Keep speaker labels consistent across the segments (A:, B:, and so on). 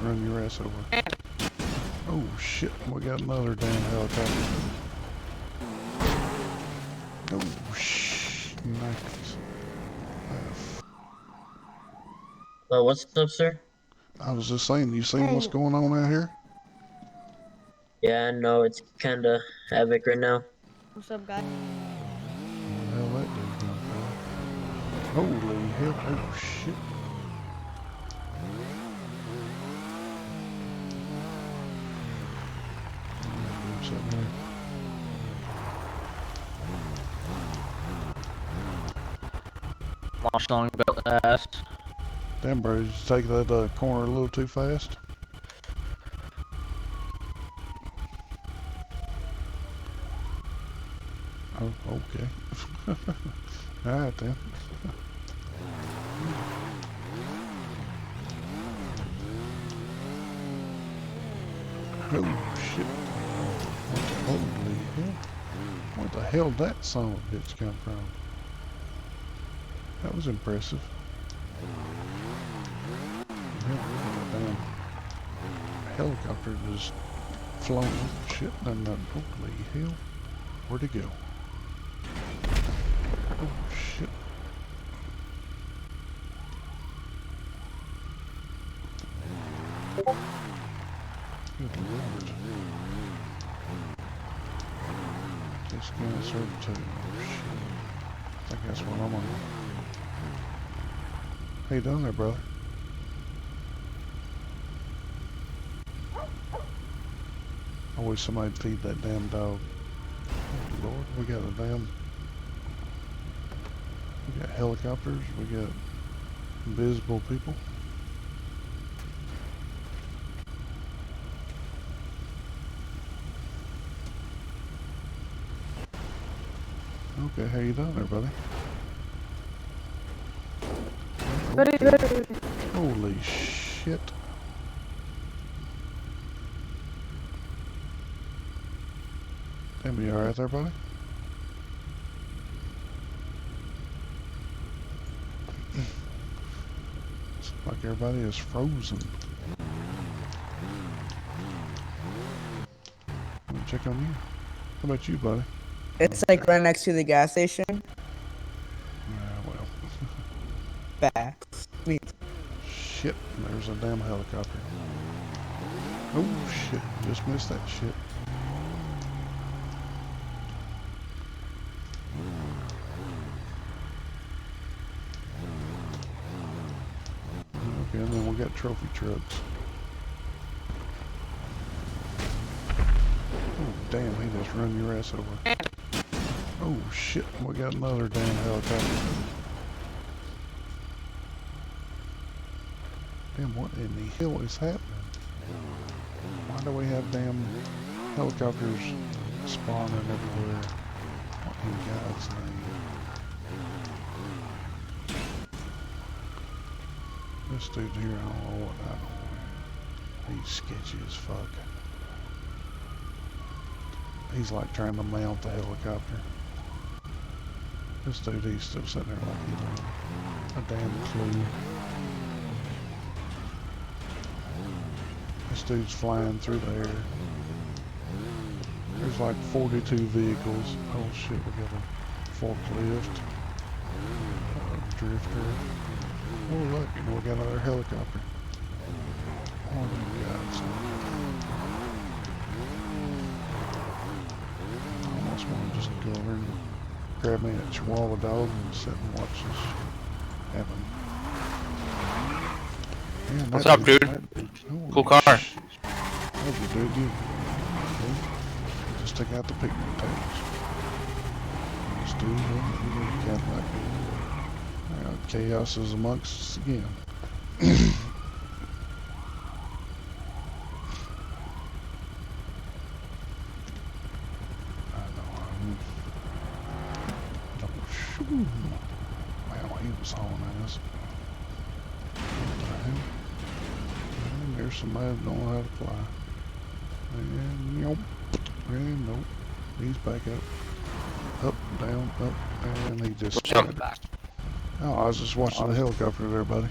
A: run your ass over. Oh shit, we got another damn helicopter. Oh shh, nice.
B: What's up, sir?
A: I was just saying, you seen what's going on out here?
B: Yeah, I know it's kinda havoc right now.
C: What's up, guys?
A: Where the hell that dude come from? Holy hell, oh shit.
D: Launch long belt ass.
A: Damn, bro, did you take that corner a little too fast? Oh, okay. Alright then. Oh shit. Holy hell. Where the hell did that son of a bitch come from? That was impressive. Damn helicopter just flown. Shit, done that. Holy hell. Where'd it go? Oh shit. Good lord. This gun served too. Oh shit. I think that's what I'm on. How you doing there, brother? I wish somebody'd feed that damn dog. Oh lord, we got we got helicopters, we got invisible people. Okay, how you doing there, buddy?
C: Ready.
A: Holy shit. Damn, you alright there, buddy? It's like everybody is frozen. Let me check on you. How about you, buddy?
E: It's like right next to the gas station.
A: Well.
E: Facts. Sweet.
A: Shit, there's a damn helicopter. Oh shit, just missed that shit. Okay, and then we got trophy trucks. Oh damn, he just run your ass over. Oh shit, we got another damn helicopter. Damn, what in the hell is happening? Why do we have damn helicopters spawning everywhere? What in God's name? This dude here, I don't know what I don't know. He's sketchy as fuck. He's like trying to mount the helicopter. This dude, he's still sitting there like he don't a damn clue. This dude's flying through the air. There's like 42 vehicles. Oh shit, we got a forklift. A drifter. Oh look, we got another helicopter. Oh my God. I almost want to just go over and grab me a Chihuahua dog and sit and watch this happen. Man,
D: what's up, dude? Cool car.
A: Thank you, dude. You just take out the picnic tables. Just do it. Cadillac. Chaos is amongst us again. Wow, he was hauling ass. What the hell? And there's somebody that don't know how to fly. And nope. And nope. He's back up. Up, down, and he just
D: Back.
A: Oh, I was just watching the helicopter there, buddy.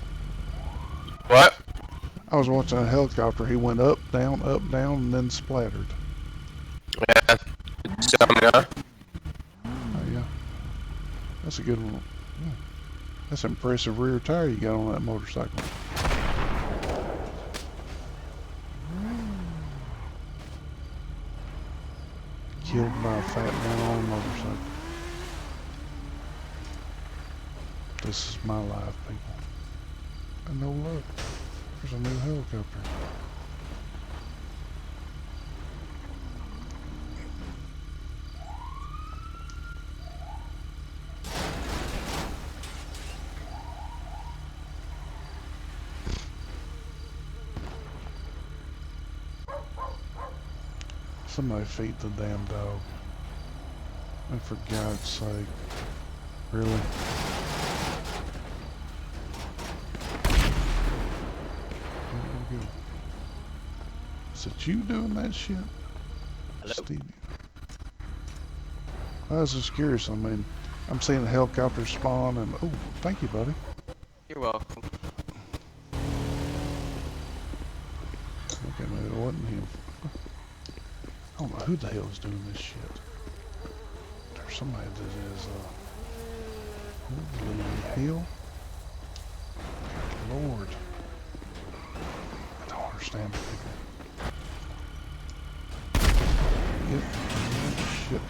D: What?
A: I was watching a helicopter. He went up, down, and then splattered.
D: Yeah. So,
A: Oh yeah, that's a good one. Yeah. That's an impressive rear tire you got on that motorcycle. Killed by a fat man on a motorcycle. This is my life, people. And no look, there's a new helicopter. Somebody feed the damn dog. And for God's sake. Really? There we go. Is it you doing that shit?
D: Hello?
A: Stevie. I was just curious. I mean, I'm seeing a helicopter spawn and... Oh, thank you, buddy.
D: You're welcome.
A: Okay, maybe it wasn't him. I don't know who the hell is doing this shit. There's somebody that is, holy hell. Lord. I don't understand people. Yep. Shit.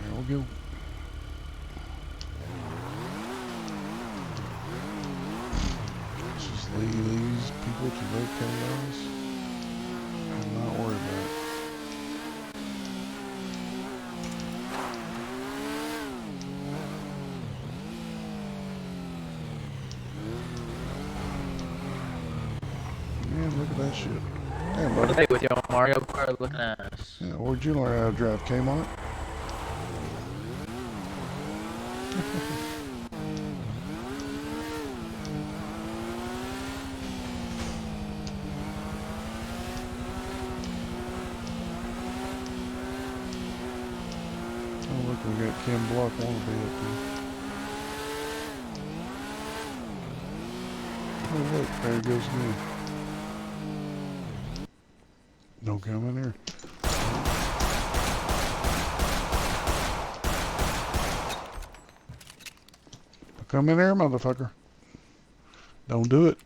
A: There we go. Let's just leave these people to locate us and not worry about it. Man, look at that shit. Damn, buddy.
D: Hey, with your Mario Kart looking ass.
A: Yeah, where'd you learn how to drive, Kmart? Oh, look, we got Kim Block wannabe up here. Oh, look, there it goes again. Don't come in here. Come in here, motherfucker. Don't do it.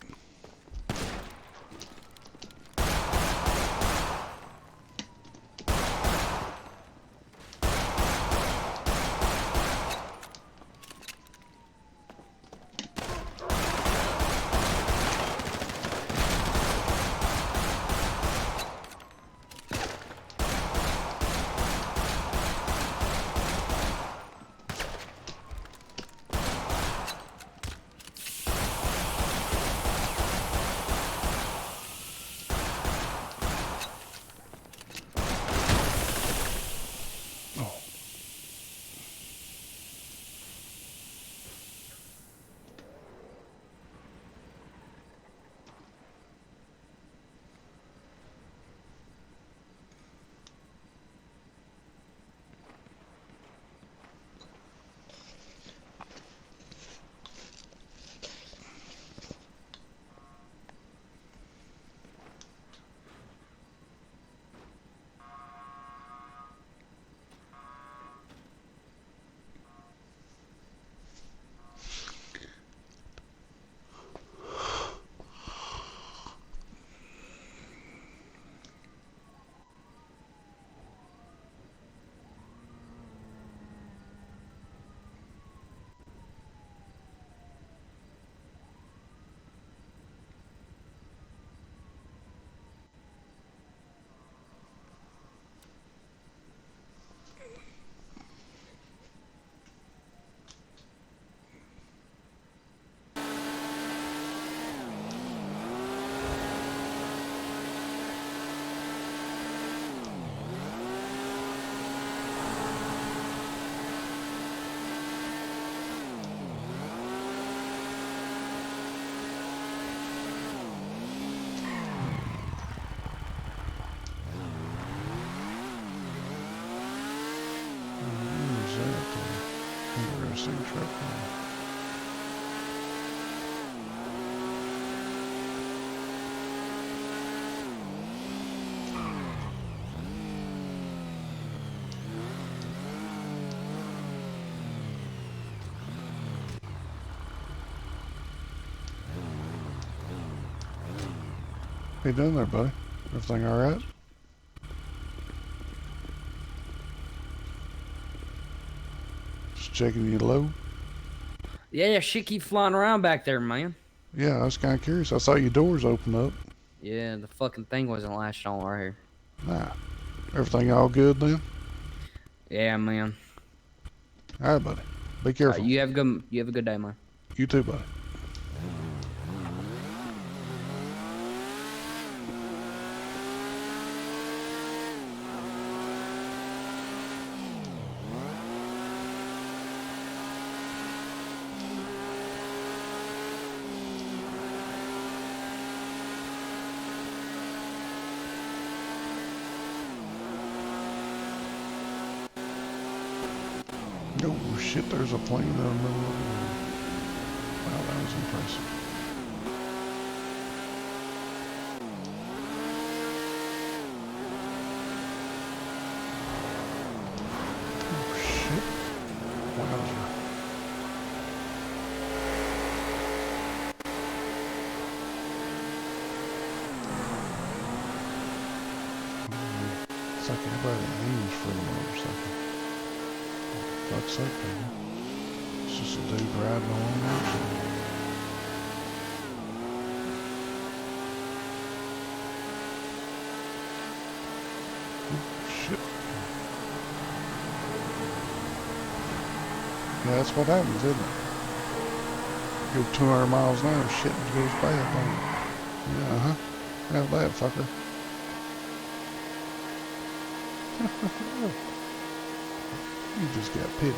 A: Where's that? Interesting truck. Huh? How you doing there, buddy? Everything all right? Just checking you low.
C: Yeah, shit keep flying around back there, man.
A: Yeah, I was kind of curious. I saw your doors open up.
C: Yeah, the fucking thing wasn't latched on right here.
A: Nah. Everything all good then?
C: Yeah, man.
A: All right, buddy. Be
C: All right,
A: careful.
C: you have a good day, man.
A: You too, buddy. Oh shit, there's a plane in the middle of the road. Wow, that was impressive. Oh shit. Wowzer. It's like everybody aims for the motorcycle. Fuck's sake, baby. It's just a dude riding along there. Shit. Yeah, that's what happens, isn't it? Go 200 miles an hour, shit goes bad, don't it? Yeah, uh-huh. Have that, fucker. You just got pitied.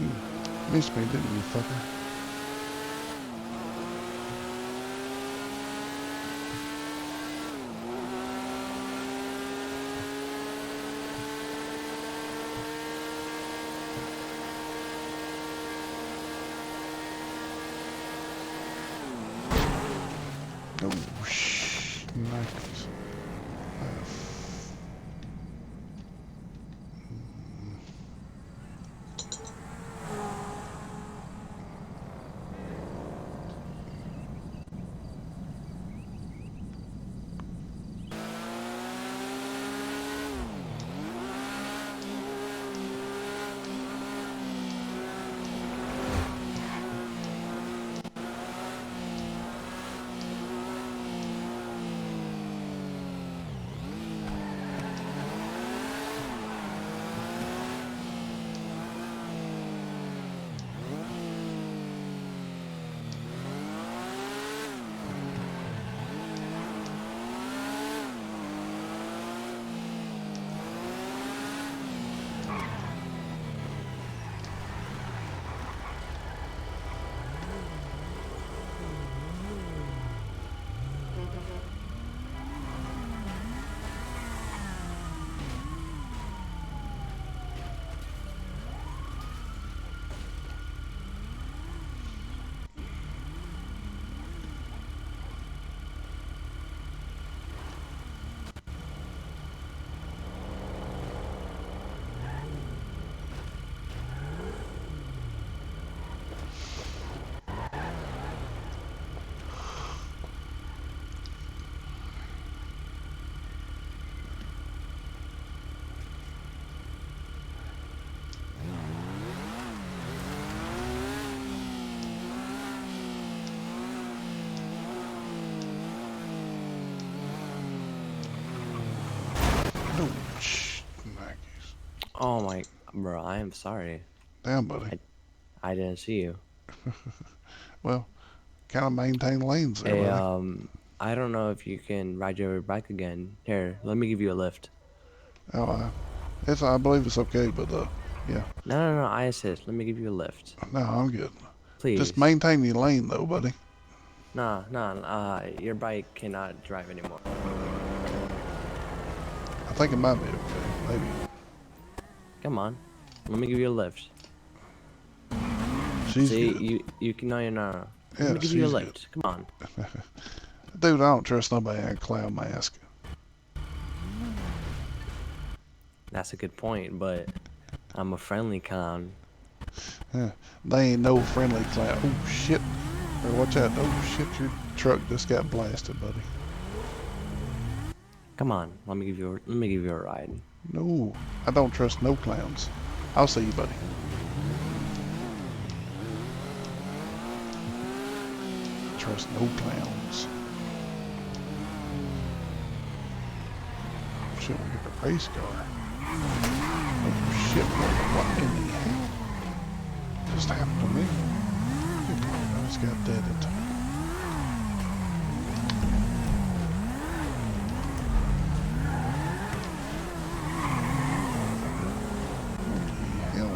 A: You missed me, didn't you, fucker? Oh, shh. Nice. No, shh. Nikes.
F: Oh my, bro, I am sorry.
A: Damn, buddy.
F: I didn't see you.
A: Well, kind of maintain lanes there,
F: Hey,
A: buddy.
F: I don't know if you can ride your bike again. Here, let me give you a lift.
A: Oh, I believe it's okay, but, yeah.
F: No, I assist. Let me give you a lift.
A: No, I'm good.
F: Please.
A: Just maintain your lane, though, buddy.
F: Nah, your bike cannot drive anymore.
A: I think it might be okay. Maybe.
F: Come on. Let me give you a lift.
A: She's
F: See,
A: good.
F: you can, no.
A: Yeah,
F: Let me give you a
A: she's
F: lift. Come on.
A: Dude, I don't trust nobody in a clown mask.
F: That's a good point, but I'm a friendly clown.
A: They ain't no friendly clown. Oh shit! Better watch out! Oh shit! Your truck just got blasted, buddy.
F: Come on, let me give you a ride.
A: No, I don't trust no clowns. I'll see you, buddy. Trust no clowns. Shit, we get the race car. Oh shit, what in the hell just happened to me? I just got deaded.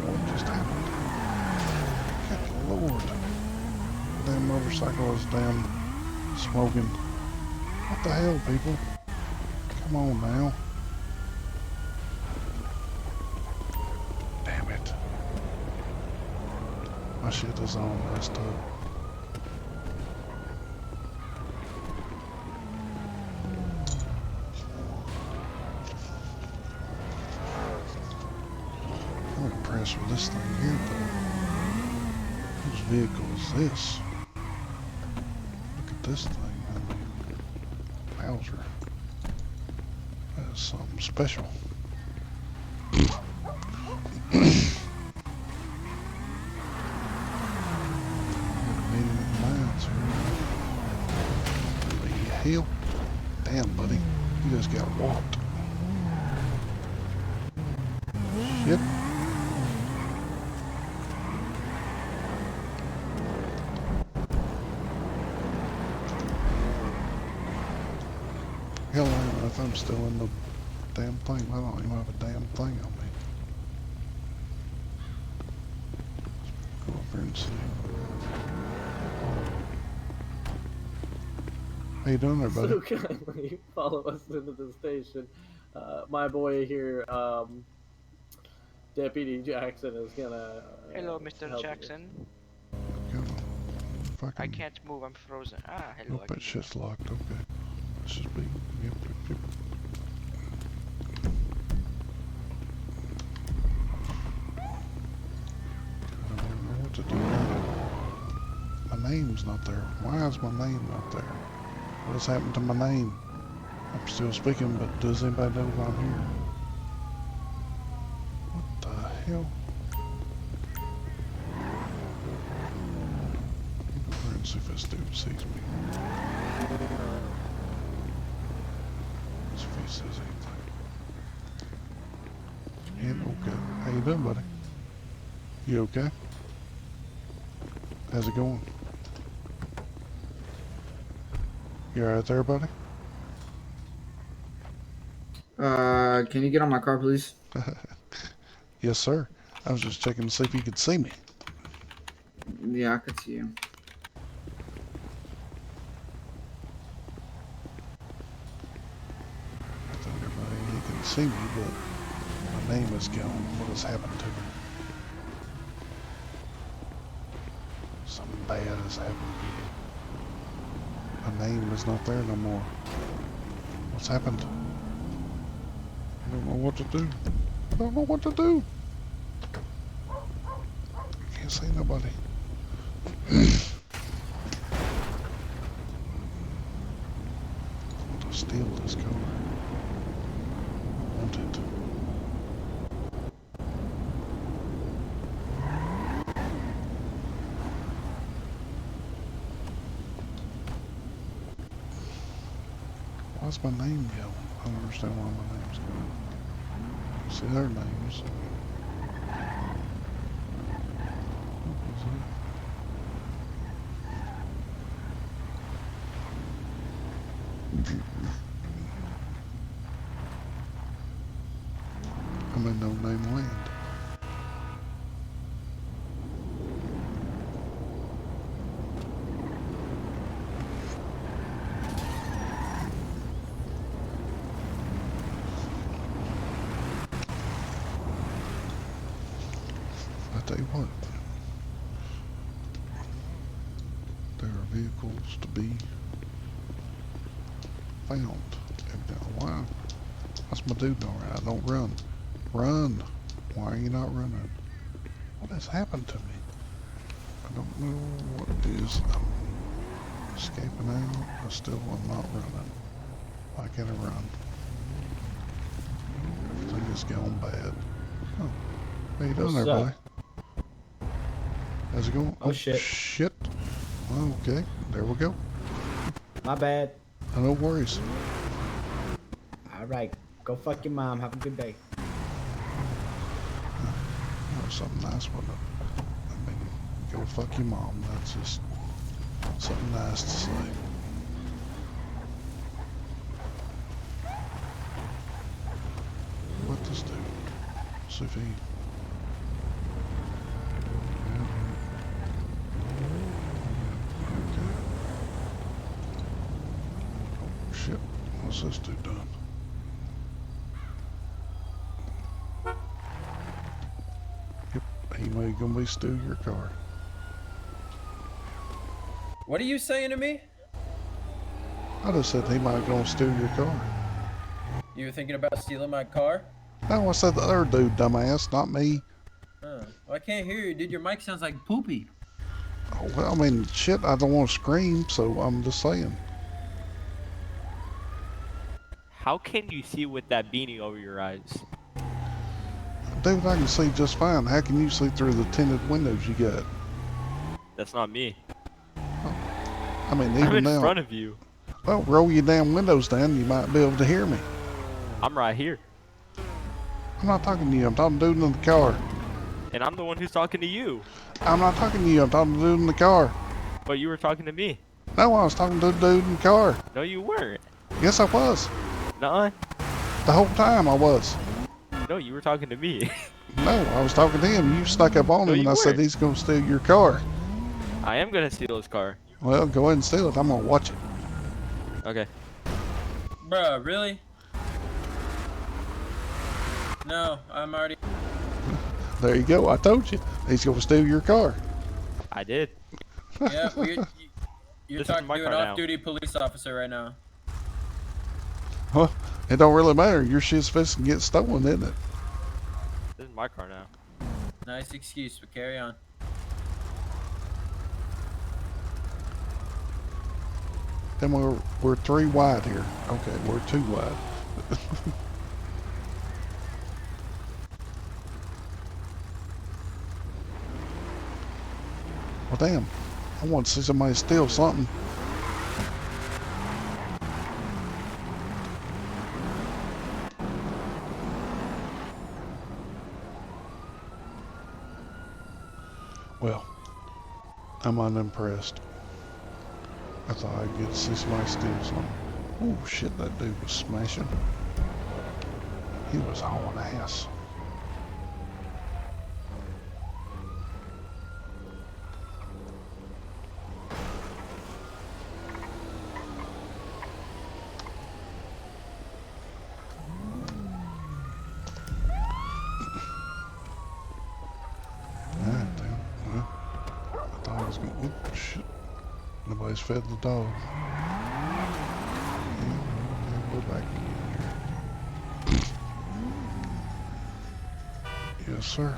A: What just happened? Good lord. Damn motorcycle is damn smoking. What the hell, people? Come on now. Damn it. My shit is all messed up. I'm impressed with this thing here, though. Whose vehicle is this? Look at this thing. I mean, Bowser. That is something special. Hell, damn, buddy, you just got whopped. Shit. Hell, I don't know if I'm still in the damn thing. I don't even have a damn thing on me. Go over and see. How you doing there, buddy?
G: So kindly follow us into the station. My boy here, Deputy Jackson, is gonna.
H: Hello, Mr.
G: help you.
H: Jackson.
A: Fucking,
H: I can't move, I'm frozen. Ah, hello.
A: nope, that shit's locked. Okay. Let's just be. Yep, yep, yep. I don't even know what to do now. My name's not there. Why is my name not there? What has happened to my name? I'm still speaking, but does anybody know why I'm here? What the hell? Go over and see if this dude sees me. See if he says anything. Yeah, okay. How you doing, buddy? You okay? How's it going? You alright there, buddy?
I: Can you get on my car, please?
A: Yes, sir. I was just checking to see if you could see me.
I: Yeah, I could see you.
A: I thought everybody can see me, but my name is gone. What has happened to me? Something bad has happened. My name is not there no more. What's happened? I don't know what to do. I don't know what to do. I can't see nobody. I want to steal this car. I want it. Why's my name yellow? I don't understand why my name's going. See their names. What was it? I'm in no name land. I tell you what, there are vehicles to be found. And why? That's my dude, alright. I don't run. Run. Why are you not running? What has happened to me? I don't know what it is. I'm escaping out. I still am not running. Why can't I run? Everything is going bad. Oh. How you doing
G: What's
A: there,
G: up?
A: buddy? How's it going?
G: Oh, shit.
A: Shit. Okay, there we go.
G: My bad.
A: No worries.
G: Alright. Go fuck your mom. Have a good day.
A: That was something nice, wasn't it? I mean, go fuck your mom. That's just something nice to say. What this do? See if he... Okay. Oh, shit. What's this dude done? Yep, he may gonna be steal your car.
J: What are you saying to me?
A: I just said he might gonna steal your car.
J: You were thinking about stealing my car?
A: No, I said the other dude, dumbass, not me.
J: Well, I can't hear you, dude. Your mic sounds like poopy.
A: Oh, well, I mean, shit, I don't want to scream, so I'm just saying.
D: How can you see with that beanie over your eyes?
A: Dude, I can see just fine. How can you see through the tinted windows you got?
D: That's not me.
A: I mean,
D: I'm
A: even
D: in
A: now.
D: front of you.
A: Well, roll your damn windows down, you might be able to hear me.
D: I'm right here.
A: I'm not talking to you, I'm talking to the dude in the car.
D: And I'm the one who's talking to you.
A: I'm not talking to you, I'm talking to the dude in the car.
D: But you were talking to me.
A: No, I was talking to the dude in the car.
D: No, you weren't.
A: Yes, I was.
D: Nuh-uh.
A: The whole time I was.
D: No, you were talking to me.
A: No, I was talking to him. You snuck up on
D: No,
A: him and
D: you
A: I said
D: weren't.
A: he's going to steal your car.
D: I am gonna steal his car.
A: Well, go ahead and steal it. I'm going to watch it.
D: Okay.
J: Bruh, really? No, I'm already...
A: There you go. I told you. He's going to steal your car.
D: I did.
J: Yeah, well, you're
D: This is
J: talking
D: my
J: to an
D: car now.
J: off-duty police officer right now.
A: Well, it don't really matter. Your shit's fixing to get stolen, isn't it?
D: This is my car now.
J: Nice excuse, but carry on.
A: Then we're 3 wide here. Okay, we're 2 wide. Well, damn. I want to see somebody steal something. Well, I'm unimpressed. I thought I'd get to see somebody steal something. Oh shit, that dude was smashing. He was hauling ass. Ah, damn. Well, I thought I was going to... Oh, shit. Nobody's fed the dog. Yeah, go back in here. Yes, sir.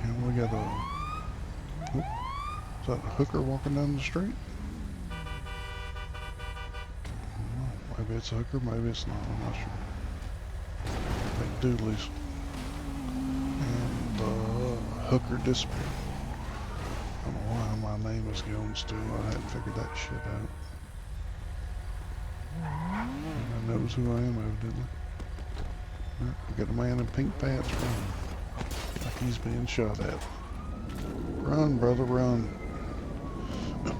A: And we got a... Oh, is that a hooker walking down the street? Maybe it's a hooker, maybe it's not, I'm not sure. Big doodlies. And the hooker disappeared. I don't know why my name is going still. I hadn't figured that shit out. Everybody knows who I am, evidently. Right, we got a man in pink pants running. Like he's being shot at. Run, brother, run.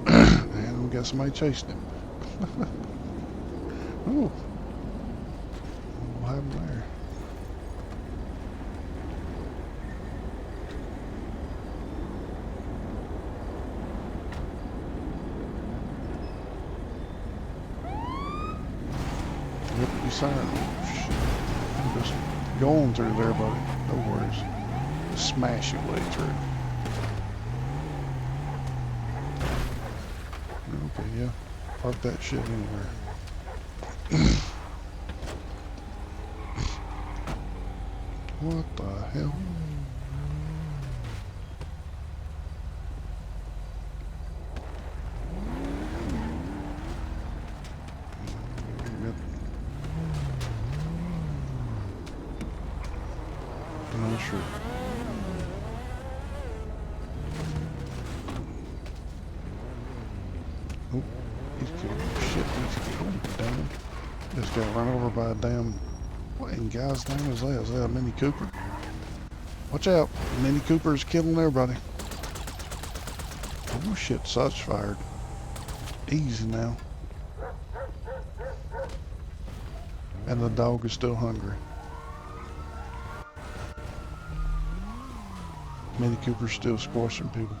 A: And we got somebody chasing him. Oh. What happened there? Yep, you signed. Oh, shit. I'm just going through there, buddy. No worries. Just smash your way through. Okay, yeah. Park that shit anywhere. What the hell? Not sure. Oh, he's killed. Shit, he's killed. Damn. Just got run over by a damn. What in God's name is that? Is that a Mini Cooper? Watch out. Mini Cooper's killing everybody. Oh shit, shots fired. Easy now. And the dog is still hungry. Mini Cooper's still squashing people.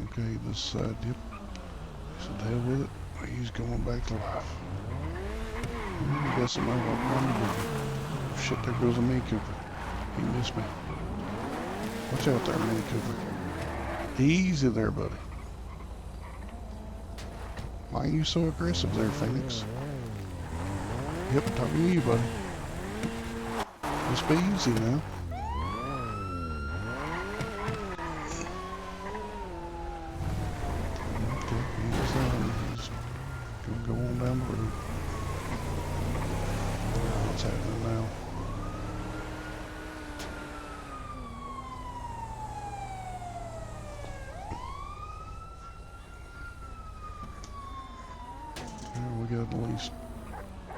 A: Okay, this side, yep. So the hell with it. He's going back to life. I guess I'm oh, shit, there goes a Mini Cooper. He missed me. Watch out there, Mini Cooper. Easy there, buddy. Why are you so aggressive there, Phoenix? Yep, talking to you, buddy. Just be easy now. Okay, he's gonna go on down the road. What's happening now?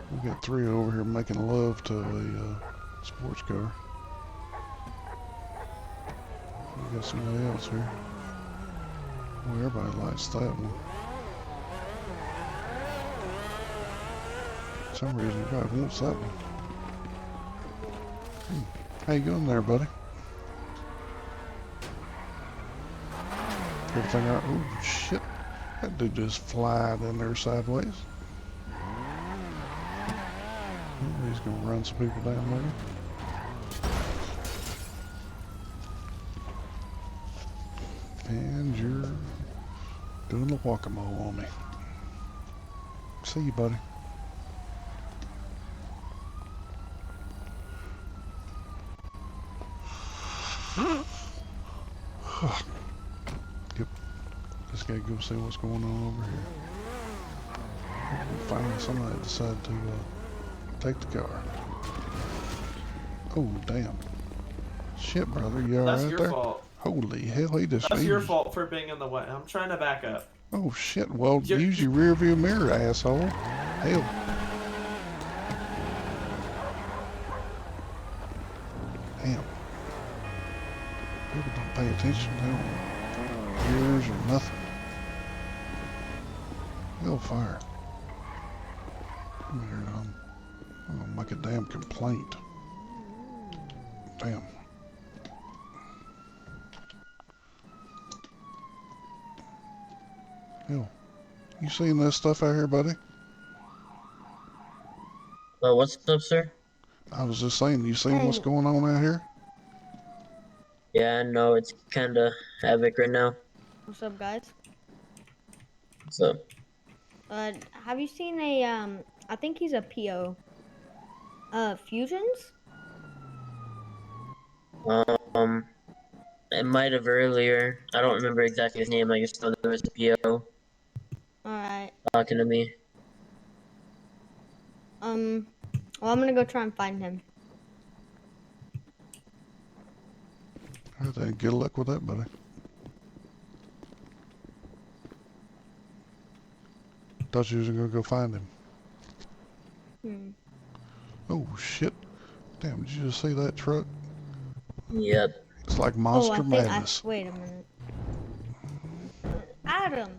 A: We got 3 over here making love to a sports car. We got somebody else here. Well, everybody likes that one. For some reason, everybody wants that one. How you going there, buddy? Everything out? Oh shit! That dude just flied in there sideways. He's gonna run some people down there. And you're doing the guacamole on me. See you, buddy. Yep. Just gotta go see what's going on over here. Finally, somebody decided to take the car. Oh, damn. Shit, brother, you alright there?
K: That's your fault.
A: Holy hell, he just
K: That's your fault for being in the way. I'm trying to back up.
A: Oh, shit. Well, use your rear view mirror, asshole. Hell. Damn. People don't pay attention. They don't ears or nothing. Hellfire. Come here, I'm gonna make a damn complaint. Damn. Hell. You seeing this stuff out here, buddy?
B: What's up, sir?
A: I was just saying, you seeing what's going on out here?
B: Yeah, I know it's kinda havoc right now.
L: What's up, guys?
B: What's up?
L: Have you seen a, I think he's a PO. Fusions?
B: It might have earlier. I don't remember exactly his name. I just know there was a PO
L: Alright.
B: talking to me.
L: Well, I'm gonna go try and find him.
A: Alright then, good luck with that, buddy. Thought you was gonna go find him. Oh shit. Damn, did you just see that truck?
B: Yep.
A: It's like Monster Madness.
L: Wait a minute. Adams!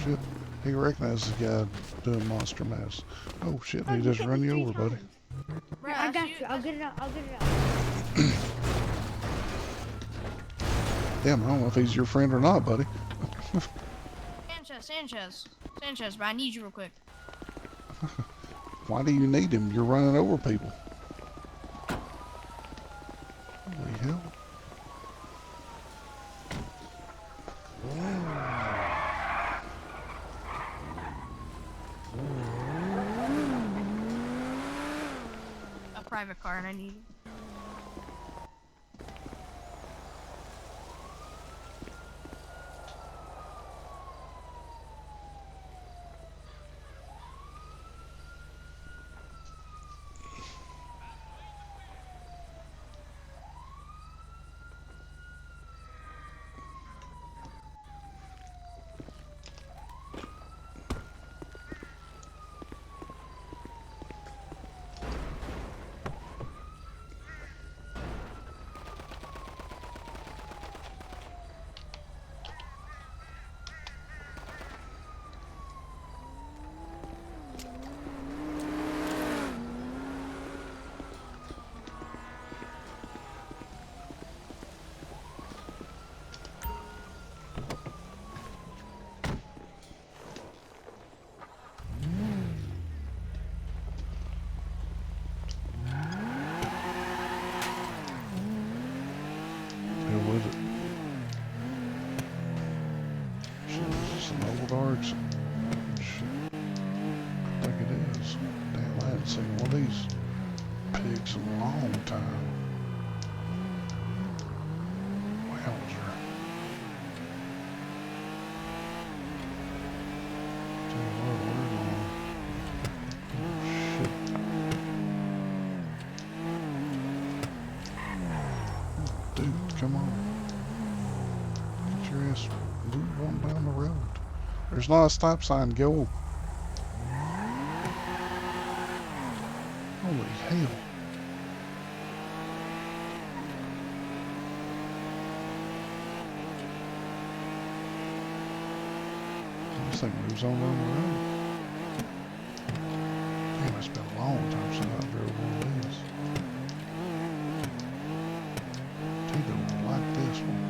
A: Shit. He recognizes the guy doing Monster Madness. Oh shit, he just run you over, buddy.
L: I got you. I'll get it out. I'll get it out.
A: Damn, I don't know if he's your friend or not, buddy.
M: Sanchez, bro, I need you real quick.
A: Why do you need him? You're running over people. Holy hell.
L: A private car and I need.
A: Hell with it. Shit, is this an old arch? Shit. I think it is. Damn, I hadn't seen one of these pigs in a long time. Wowzer. Tell you what, we're going. Shit. Dude, come on. Get your ass move on down the road. There's not a stop sign, go. Holy hell. This thing moves on down the road. Damn, it's been a long time since I drove one of these. Take a like this one.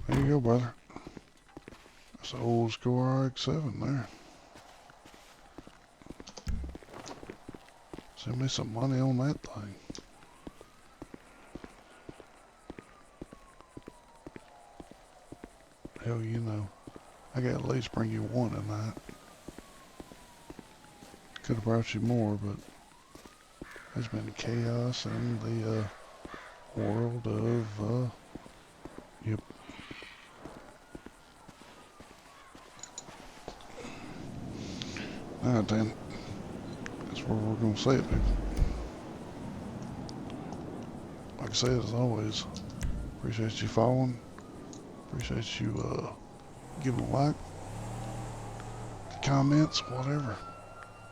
A: There you go, brother. That's an old school RX-7 there. Send me some money on that thing. Hell, you know, I got at least bring you one tonight. Could have brought you more, but there's been chaos in the world of, yep. Alright then, that's where we're gonna say it, people. Like I said, as always, appreciate you following, appreciate you giving a like, comments, whatever.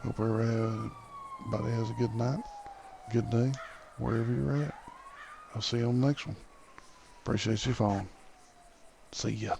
A: Hope everybody has a good night, good day, wherever you're at. I'll see you on the next one. Appreciate you following. See ya.